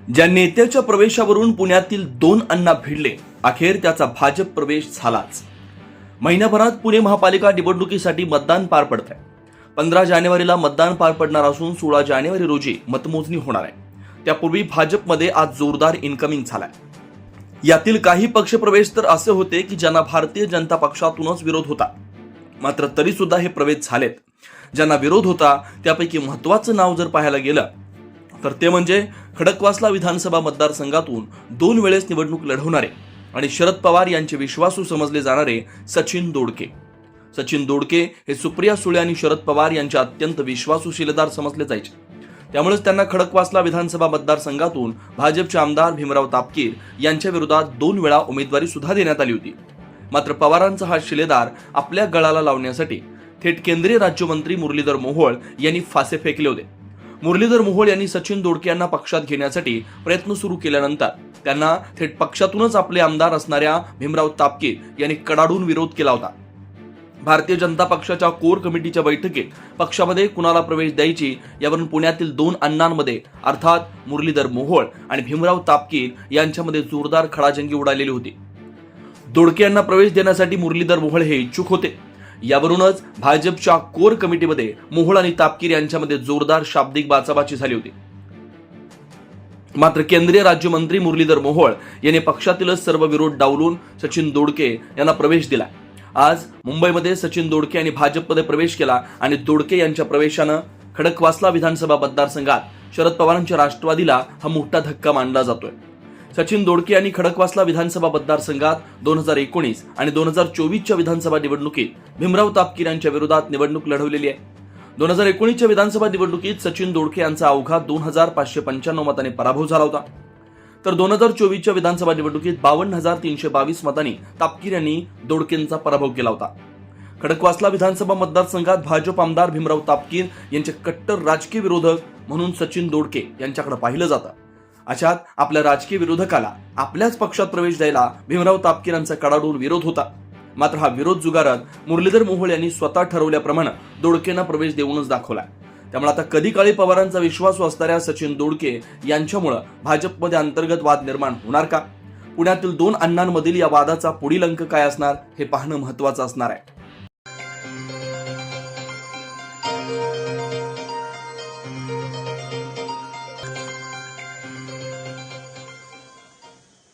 ज्या नेत्याच्या प्रवेशावरून पुण्यातील 2 अण्णा भिडले, अखेर त्याचा भाजप प्रवेश झालाच। महिन्याभरात पुणे महापालिका निवडणुकीसाठी मतदान पार पडत आहे। 15 जानेवारीला मतदान पार पडणार असून 16 जानेवारी रोजी मतमोजणी होणार आहे। त्यापूर्वी भाजपमध्ये आज जोरदार इन्कमिंग झालाय। यातील काही पक्षप्रवेश तर असे होते की ज्यांना भारतीय जनता पक्षातूनच विरोध होता, मात्र तरी सुद्धा हे प्रवेश झालेत। ज्यांना विरोध होता त्यापैकी महत्त्वाचं नाव जर पाहायला गेलं तर ते म्हणजे खडकवासला विधानसभा मतदारसंघातून 2 वेळेस निवडणूक लढवणारे आणि शरद पवार यांचे विश्वासू समजले जाणारे सचिन दोडके। सचिन दोडके हे सुप्रिया सुळे आणि शरद पवार यांचे अत्यंत विश्वासू शिलेदार समजले जायचे। त्यामुळेच त्यांना खडकवासला विधानसभा मतदारसंघातून भाजपचे आमदार भीमराव तापकीर यांच्या विरोधात 2 वेळा उमेदवारी सुद्धा देण्यात आली होती। मात्र पवारांचा हा शिलेदार आपल्या गळाला लावण्यासाठी थेट केंद्रीय राज्यमंत्री मुरलीधर मोहोळ यांनी फासे फेकले होते। मुरलीधर मोहोळ यांनी सचिन दोडके यांना पक्षात घेण्यासाठी प्रयत्न सुरू केल्यानंतर त्यांना थेट पक्षातूनच आपले आमदार असणाऱ्या भीमराव तापकीर यांनी कडाडून विरोध केला होता। भारतीय जनता पक्षाच्या कोर कमिटीच्या बैठकीत पक्षामध्ये कुणाला प्रवेश द्यायची यावरून पुण्यातील 2 अण्णांमध्ये अर्थात मुरलीधर मोहोळ आणि भीमराव तापकीर यांच्यामध्ये जोरदार खडाजंगी उडालेली होती। दोडके यांना प्रवेश देण्यासाठी मुरलीधर मोहोळ हे इच्छुक होते। यावरूनच भाजपच्या कोर कमिटीमध्ये मोहोळ आणि तापकीर यांच्यामध्ये जोरदार शाब्दिक बाचाबाची झाली होती। मात्र केंद्रीय राज्यमंत्री मुरलीधर मोहोळ यांनी पक्षातीलच सर्व विरोध डावलून सचिन दोडके यांना प्रवेश दिला। आज मुंबईमध्ये सचिन दोडके यांनी भाजपमध्ये प्रवेश केला आणि दोडके यांच्या प्रवेशानं खडकवासला विधानसभा मतदारसंघात शरद पवारांच्या राष्ट्रवादीला हा मोठा धक्का मानला जातोय। सचिन दोडके यांनी खडकवासला विधानसभा मतदारसंघात 2019 आणि 2024च्या विधानसभा निवडणुकीत भीमराव तापकीर यांच्या विरोधात निवडणूक लढवलेली आहे। 2019च्या विधानसभा निवडणुकीत सचिन दोडके यांचा अवघा 2595 मतांनी पराभव झाला होता, तर 2024च्या विधानसभा निवडणुकीत 52,322 मतांनी तापकीर यांनी दोडकेंचा पराभव केला होता। खडकवासला विधानसभा मतदारसंघात भाजप आमदार भीमराव तापकीर यांचे कट्टर राजकीय विरोधक म्हणून सचिन दोडके यांच्याकडे पाहिलं जातं। अशात आपल्या राजकीय विरोधकाला आपल्याच पक्षात प्रवेश द्यायला भीमराव तापकीर यांचा कडाडून विरोध होता। मात्र हा विरोध जुगारत मुरलीधर मोहोळ यांनी स्वतः ठरवल्याप्रमाणे दोडकेंना प्रवेश देऊनच दाखवला। त्यामुळे आता कधी काळी पवारांचा विश्वासू असणाऱ्या सचिन दोडके यांच्यामुळे भाजपमध्ये अंतर्गत वाद निर्माण होणार का? पुण्यातील 2 अण्णांमधील या वादाचा पुढील अंक काय असणार हे पाहणं महत्त्वाचं असणार आहे।